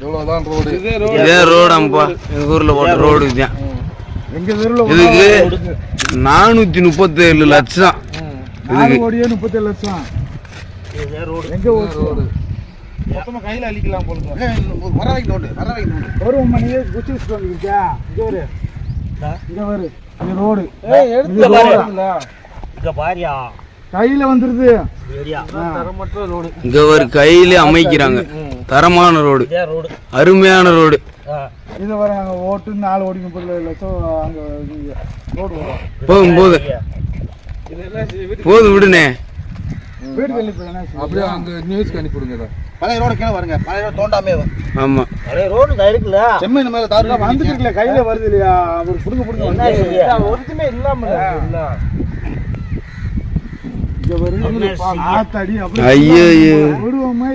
இவ்வளவுதான் ரோடு. இதே ரோடாம்பா எங்க ஊர்ல போட்ட ரோடு இதுதான். எங்க தெருவுல இதுக்கு 437 லட்சம். 4 கோடியே 37 லட்சம். எங்க ரோடு மொத்தமா கையில அழிக்கலாம் போலுங்க. வரவைக்கு நோட்டு ஒரு மணியே குச்சி வச்சுட்டு வந்துருக்கியா? இங்க வரு இது ரோடு. எடுத்து பாருங்க. இங்க பாரியா கையில வந்துருது. தரமற்ற ரோடு. இங்க ஒரு கையில அமைக்கிறாங்க. தரமான ரோடு, அருமையான ரோடு. இது வர அங்க ஓட்டு 4 கோடி 30 லட்சம் அங்க ரோடு போதும் போதும் விடுனே. வீடு அப்படியே அங்க நியூஸ் அனுப்பிடுங்க. பழைய ரோடு கீழே வருங்க. பழைய ரோடு தோண்டாமே வரும். ஆமா பழைய ரோடு இருக்குல்ல, செம்மண் மேல தாரு வந்துருக்குல கையில வருது இல்லையா? அவர் புடுங்க ஒருத்துமே இல்லாம இங்க வருது. ஆத்தாடி அப்படியே ஐயோ விடுவோமே.